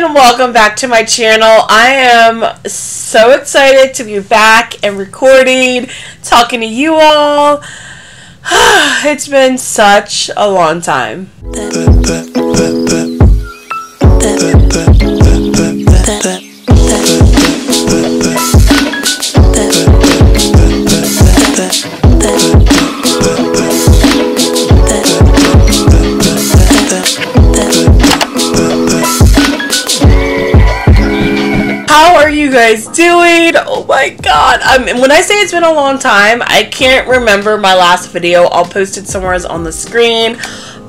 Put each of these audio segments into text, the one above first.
and welcome back to my channel. I am so excited to be back and recording, talking to you all. It's been such a long time. How are you guys doing? Oh my god. When I say it's been a long time, I can't remember my last video. I'll post it somewhere on the screen.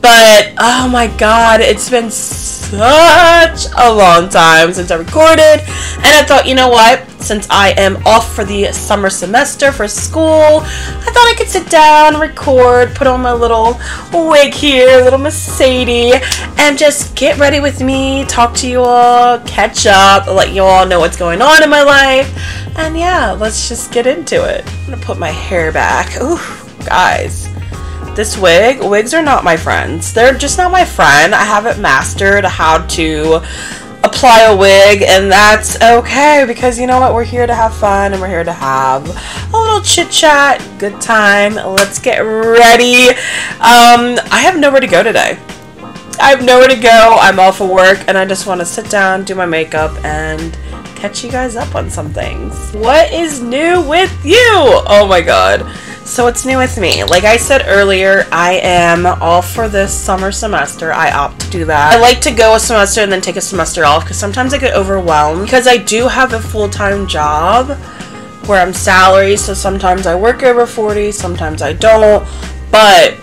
But oh my god, it's been such a long time since I recorded. And I thought, you know what? Since I am off for the summer semester for school, I thought I could sit down, record, put on my little wig here, little Miss Sadie, and just get ready with me, talk to you all, catch up, let you all know what's going on in my life. And yeah, let's just get into it. I'm gonna put my hair back. Ooh, guys. This wigs are not my friends. They're just not my friend. I haven't mastered how to apply a wig, and that's okay because you know what? We're here to have fun and we're here to have a little chit chat, good time. Let's get ready. I have nowhere to go today. I have nowhere to go. I'm off of work and I just want to sit down, do my makeup, and catch you guys up on some things. What is new with you? Oh my god. So what's new with me? Like I said earlier, I am off for this summer semester. I opt to do that. I like to go a semester and then take a semester off because sometimes I get overwhelmed because I do have a full-time job where I'm salary, so sometimes I work over 40, sometimes I don't, but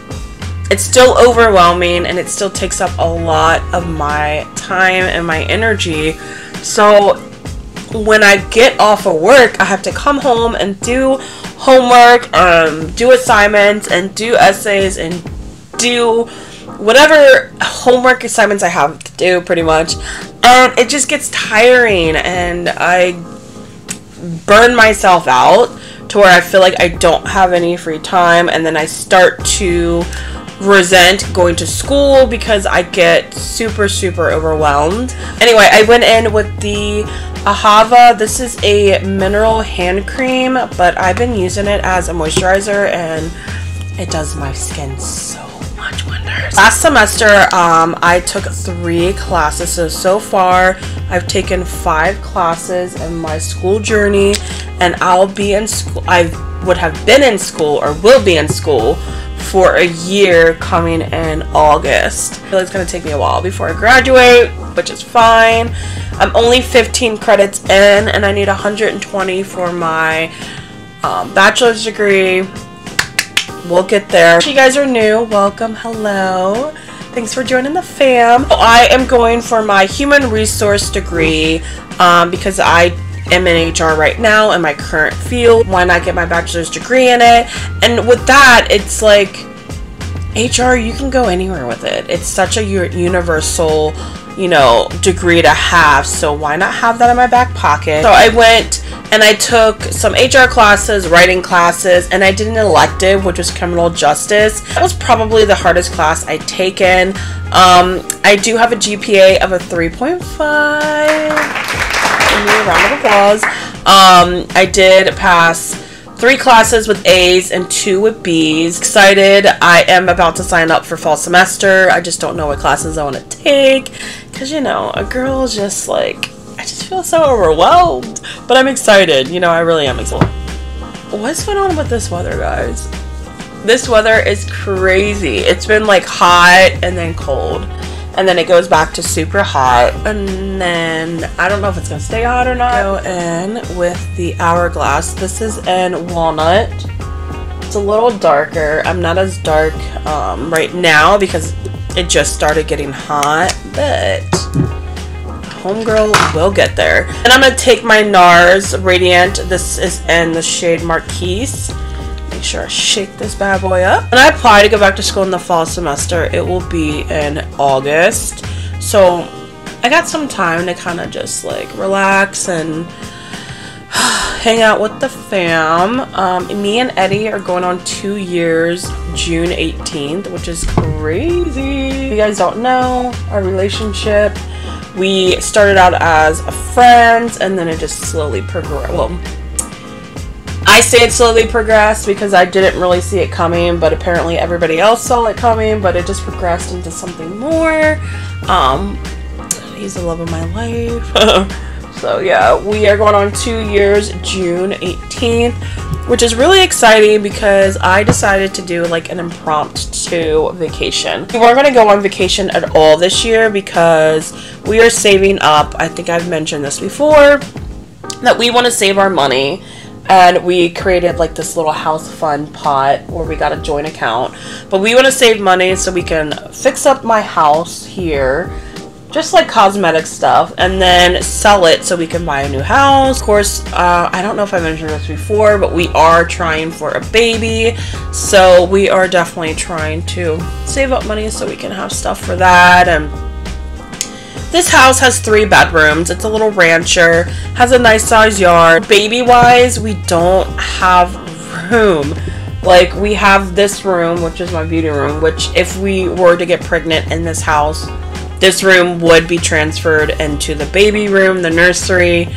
it's still overwhelming and it still takes up a lot of my time and my energy. So when I get off of work, I have to come home and do homework, do assignments, and do essays, and do whatever homework assignments I have to do, pretty much. And it just gets tiring, and I burn myself out to where I feel like I don't have any free time, and then I start to resent going to school because I get super overwhelmed. Anyway, I went in with the Ahava. This is a mineral hand cream, but I've been using it as a moisturizer and it does my skin so much wonders. Last semester I took 3 classes, so far I've taken 5 classes in my school journey, and I'll be in school. I would have been in school or will be in school for a year coming in August. I feel like it's gonna take me a while before I graduate, which is fine. I'm only 15 credits in and I need 120 for my bachelor's degree. We'll get there. If you guys are new, welcome, hello. Thanks for joining the fam. I am going for my human resource degree because I am in HR right now in my current field. Why not get my bachelor's degree in it? And with that, it's like HR, you can go anywhere with it. It's such a universal, you know, degree to have, so why not have that in my back pocket? So I went and I took some HR classes, writing classes, and I did an elective, which was criminal justice. That was probably the hardest class I'd taken. I do have a GPA of a 3.5. Give me a round of applause. I did pass 3 classes with A's and 2 with B's. Excited. I am about to sign up for fall semester. I just don't know what classes I want to take because, you know, a girl is just like, I just feel so overwhelmed, but I'm excited. You know, I really am excited. What's going on with this weather, guys? This weather is crazy. It's been like hot and then cold, and then it goes back to super hot, and then I don't know if it's gonna stay hot or not. Go in with the Hourglass. This is in Walnut. It's a little darker. I'm not as dark right now because it just started getting hot, but homegirl will get there. And I'm gonna take my NARS Radiant. This is in the shade Marquise. Make sure I shake this bad boy up. When I apply to go back to school in the fall semester, it will be in August. So I got some time to kind of just like relax and hang out with the fam. Me and Eddie are going on 2 years June 18th, which is crazy. If you guys don't know, our relationship We started out as friends, and then it just slowly progressed. Well, I say it slowly progressed because I didn't really see it coming, but apparently everybody else saw it coming, but it just progressed into something more. He's the love of my life. So yeah, we are going on 2 years, June 18th, which is really exciting because I decided to do like an impromptu vacation. We weren't going to go on vacation at all this year because we are saving up. I think I've mentioned this before, that we want to save our money. And we created like this little house fund pot where we got a joint account. But we want to save money so we can fix up my house here, just like cosmetic stuff, and then sell it so we can buy a new house. Of course, I don't know if I mentioned this before, but we are trying for a baby. So we are definitely trying to save up money so we can have stuff for that. And this house has 3 bedrooms. It's a little rancher, has a nice size yard. Baby wise, we don't have room. Like, we have this room, which is my beauty room, which if we were to get pregnant in this house, this room would be transferred into the baby room, the nursery,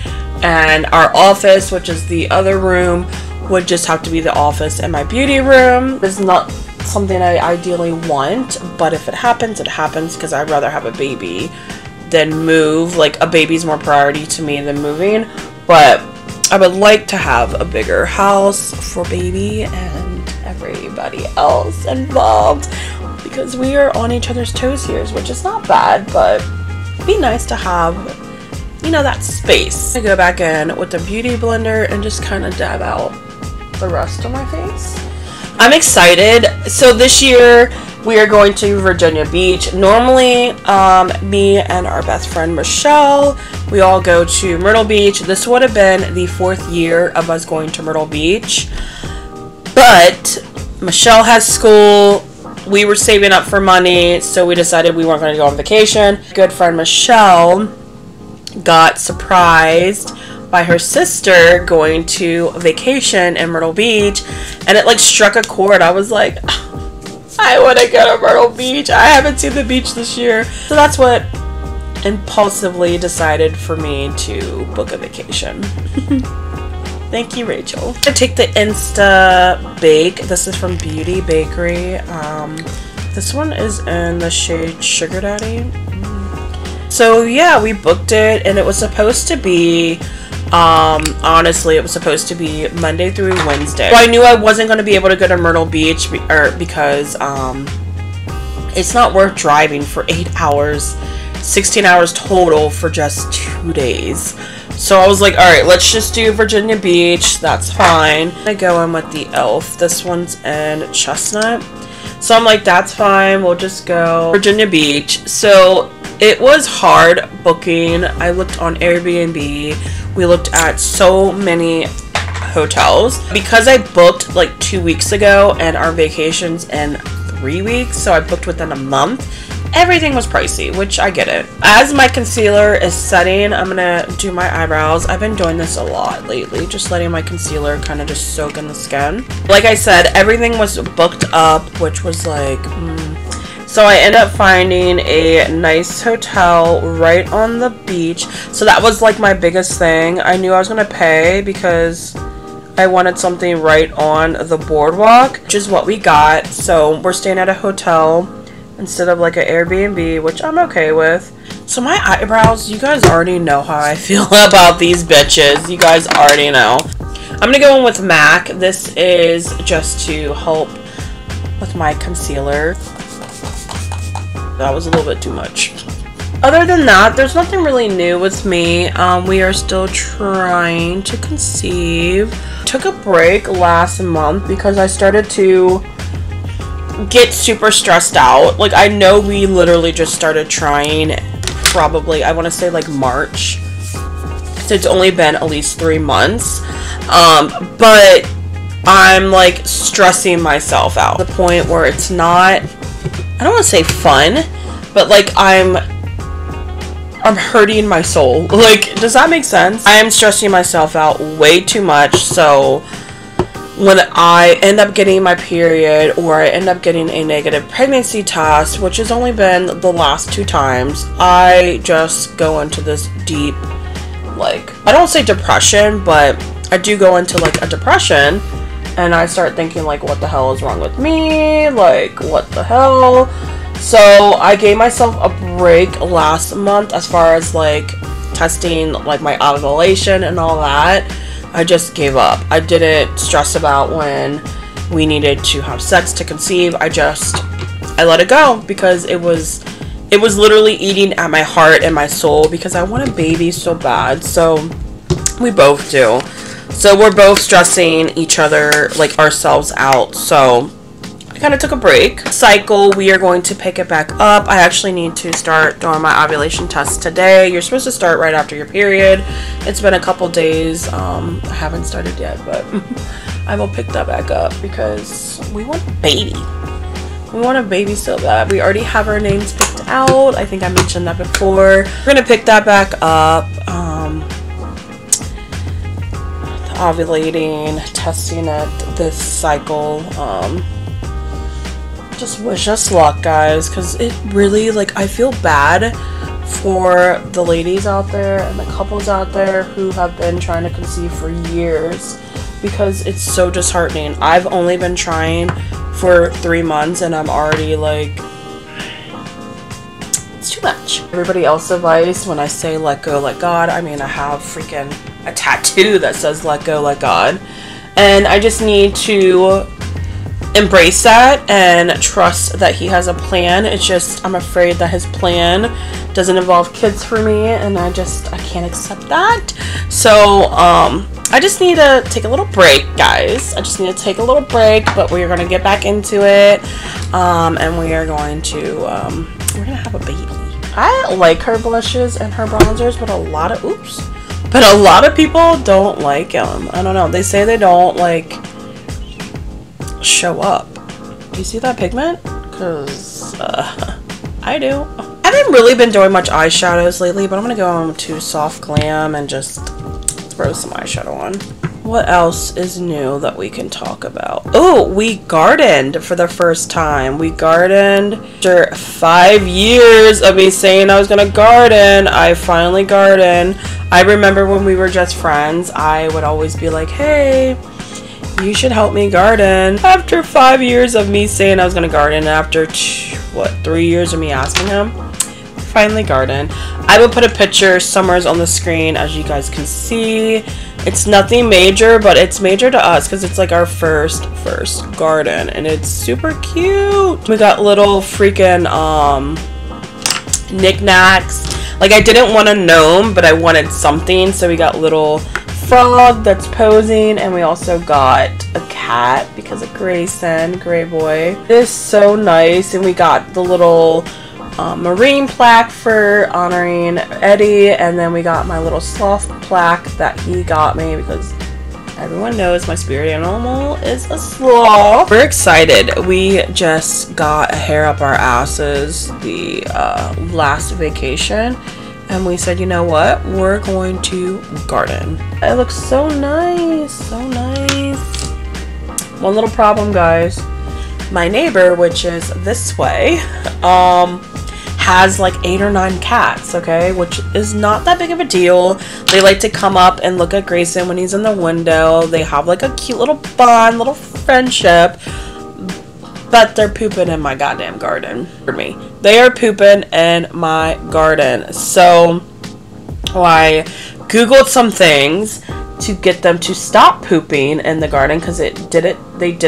and our office, which is the other room, would just have to be the office and my beauty room. It's not something I ideally want, but if it happens, it happens, because I'd rather have a baby than move. Like, a baby's more priority to me than moving, but I would like to have a bigger house for baby and everybody else involved, because we are on each other's toes here, which is not bad, but it'd be nice to have, you know, that space. I go back in with the beauty blender and just kind of dab out the rest of my face. I'm excited. So this year we are going to Virginia Beach. Normally, me and our best friend Michelle, we all go to Myrtle Beach. This would have been the 4th year of us going to Myrtle Beach, but Michelle has school. We were saving up for money, so we decided we weren't going to go on vacation. Good friend Michelle got surprised by her sister going to vacation in Myrtle Beach, and it like struck a chord. I was like, I want to go to Myrtle Beach. I haven't seen the beach this year. So that's what impulsively decided for me to book a vacation. Thank you, Rachel. I take the Insta Bake. This is from Beauty Bakery. This one is in the shade Sugar Daddy. So yeah, we booked it, and it was supposed to be, honestly, it was supposed to be Monday through Wednesday. So I knew I wasn't going to be able to go to Myrtle Beach because it's not worth driving for 8 hours, 16 hours total for just 2 days. So I was like, alright, let's just do Virginia Beach. That's fine. I go in with the e.l.f. This one's in Chestnut. So I'm like, that's fine. We'll just go Virginia Beach. So it was hard booking. I looked on Airbnb. We looked at so many hotels. Because I booked like 2 weeks ago and our vacation's in 3 weeks, so I booked within a month, everything was pricey, which I get it. As my concealer is setting, I'm gonna do my eyebrows. I've been doing this a lot lately, just letting my concealer kind of just soak in the skin. Like I said, everything was booked up, which was like, So I ended up finding a nice hotel right on the beach. So that was like my biggest thing. I knew I was gonna pay because I wanted something right on the boardwalk, which is what we got. So we're staying at a hotel instead of like an Airbnb, which I'm okay with. So my eyebrows, you guys already know how I feel about these bitches. You guys already know. I'm gonna go in with MAC. This is just to help with my concealer. That was a little bit too much. Other than that, there's nothing really new with me. We are still trying to conceive. Took a break last month because I started to get super stressed out. Like, I know we literally just started trying probably, I want to say like March. So it's only been at least 3 months. But I'm like stressing myself out to the point where it's not, I don't want to say fun, but like I'm hurting my soul. Like, does that make sense? I am stressing myself out way too much. So when I end up getting my period or I end up getting a negative pregnancy test, which has only been the last 2 times, I just go into this deep, like, I don't say depression, but I do go into like a depression, and I start thinking like, what the hell is wrong with me? Like, what the hell? So I gave myself a break last month as far as like testing like my ovulation and all that. I just gave up. I didn't stress about when we needed to have sex to conceive. I let it go because it was literally eating at my heart and my soul because I want a baby so bad. So we both do. So we're both stressing each other, like ourselves out. So I kind of took a break. Cycle, we are going to pick it back up. I actually need to start doing my ovulation test today. You're supposed to start right after your period. It's been a couple days. I haven't started yet, but I will pick that back up because we want a baby. We want a baby so bad. We already have our names picked out. I think I mentioned that before. We're going to pick that back up. Ovulating, testing it this cycle. Just wish us luck, guys, because it really, like, I feel bad for the ladies out there and the couples out there who have been trying to conceive for years, because it's so disheartening. I've only been trying for 3 months and I'm already like, it's too much. Everybody else advice when I say let go, let God, I mean, I have freaking a tattoo that says let go, let God, and I just need to embrace that and trust that he has a plan. It's just I'm afraid that his plan doesn't involve kids for me, and I can't accept that. So I just need to take a little break, guys. I just need to take a little break, but we are going to get back into it, and we are going to we're gonna have a baby. I like her blushes and her bronzers, but a lot of people don't like them. I don't know. They say they don't like show up. Do you see that pigment? Because I do. I haven't really been doing much eyeshadows lately, but I'm gonna go on to Soft Glam and just throw some eyeshadow on. What else is new that we can talk about? Oh, we gardened for the first time. We gardened after 5 years of me saying I was gonna garden. I finally gardened. I remember when we were just friends, I would always be like, hey, you should help me garden. After 5 years of me saying I was gonna garden, after 3 years of me asking him, finally garden. I will put a picture somewhere on the screen as you guys can see. It's nothing major, but it's major to us because it's like our first garden, and it's super cute. We got little freaking knickknacks. Like, I didn't want a gnome, but I wanted something, so we got little frog that's posing, and we also got a cat because of Grayson, Gray Boy. It is so nice, and we got the little marine plaque for honoring Eddie, and then we got my little sloth plaque that he got me because everyone knows my spirit animal is a sloth. We're excited. We just got a hair up our asses the last vacation, and we said, you know what, we're going to garden. It looks so nice, so nice. One little problem, guys. My neighbor, which is this way, has like 8 or 9 cats, okay, which is not that big of a deal. They like to come up and look at Grayson when he's in the window. They have like a cute little bond, little friendship, but they're pooping in my goddamn garden for me. They are pooping in my garden. So I googled some things to get them to stop pooping in the garden, because they did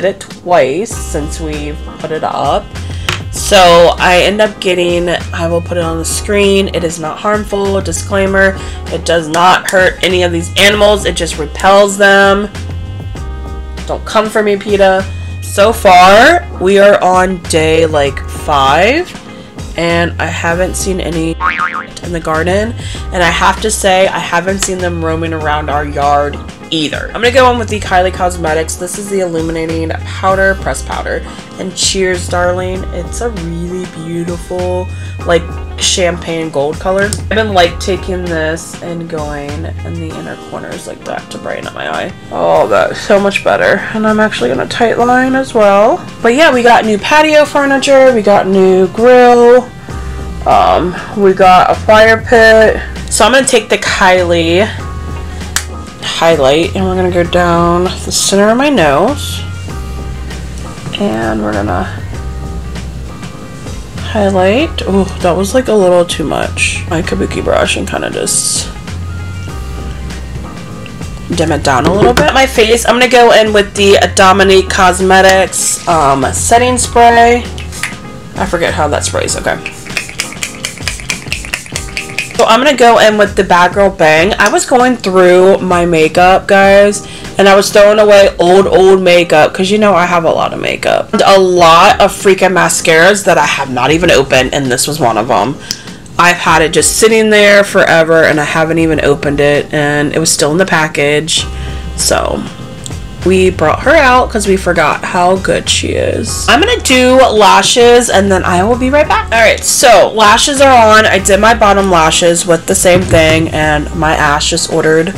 it twice since we've put it up. So I end up getting, I will put it on the screen, it is not harmful, disclaimer, it does not hurt any of these animals, it just repels them. Don't come for me, PETA. So far, we are on day like 5, and I haven't seen any in the garden, and I have to say, I haven't seen them roaming around our yard either. I'm gonna go in with the Kylie Cosmetics. This is the illuminating powder, pressed powder. And cheers, darling. It's a really beautiful, like, champagne gold color. I've been like taking this and going in the inner corners like that to brighten up my eye. Oh, that's so much better. And I'm actually gonna tight line as well. But yeah, we got new patio furniture. We got new grill. We got a fire pit. So I'm gonna take the Kylie highlight and we're gonna go down the center of my nose. And we're gonna highlight. Oh, that was like a little too much. My kabuki brush and kind of just dim it down a little bit. My face, I'm gonna go in with the Dominique Cosmetics setting spray. I forget how that sprays. Okay. So I'm gonna go in with the Bad Girl Bang. I was going through my makeup, guys, and I was throwing away old makeup because you know I have a lot of makeup. And a lot of freaking mascaras that I have not even opened, and this was one of them. I've had it just sitting there forever and I haven't even opened it, and it was still in the package. So we brought her out because we forgot how good she is. I'm gonna do lashes and then I will be right back. Alright, so lashes are on. I did my bottom lashes with the same thing, and my ass just ordered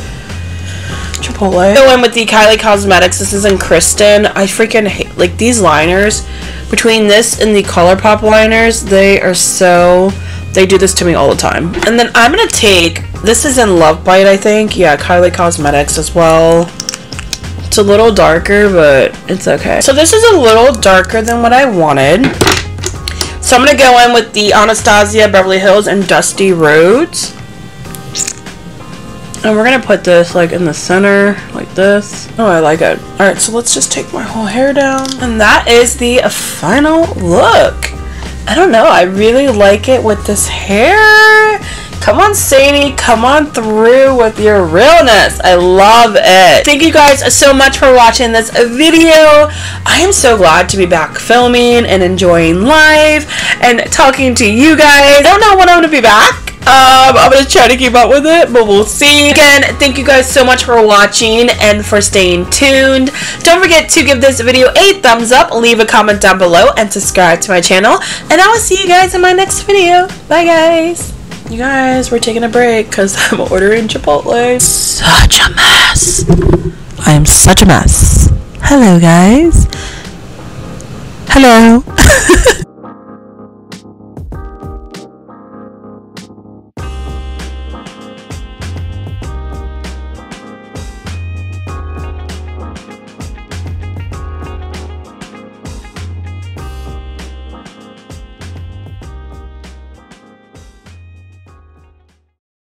Chipotle. Go in with the Kylie Cosmetics. This is in Kristen. I freaking hate, like, these liners. Between this and the ColourPop liners, they are so, they do this to me all the time. And then I'm gonna take, this is in Love Bite, I think. Yeah, Kylie Cosmetics as well. It's a little darker, but it's okay. So this is a little darker than what I wanted. So I'm going to go in with the Anastasia Beverly Hills and Dusty Roads. And we're going to put this like in the center, like this. Oh, I like it. Alright, so let's just take my whole hair down. And that is the final look. I don't know, I really like it with this hair. Come on, Sadie, come on through with your realness. I love it. Thank you guys so much for watching this video. I am so glad to be back filming and enjoying live and talking to you guys. I don't know when I'm going to be back. I'm going to try to keep up with it, but we'll see. Again, thank you guys so much for watching and for staying tuned. Don't forget to give this video a thumbs up, leave a comment down below, and subscribe to my channel. And I will see you guys in my next video. Bye, guys. You guys, we're taking a break because I'm ordering Chipotle. Such a mess. I am such a mess. Hello, guys. Hello.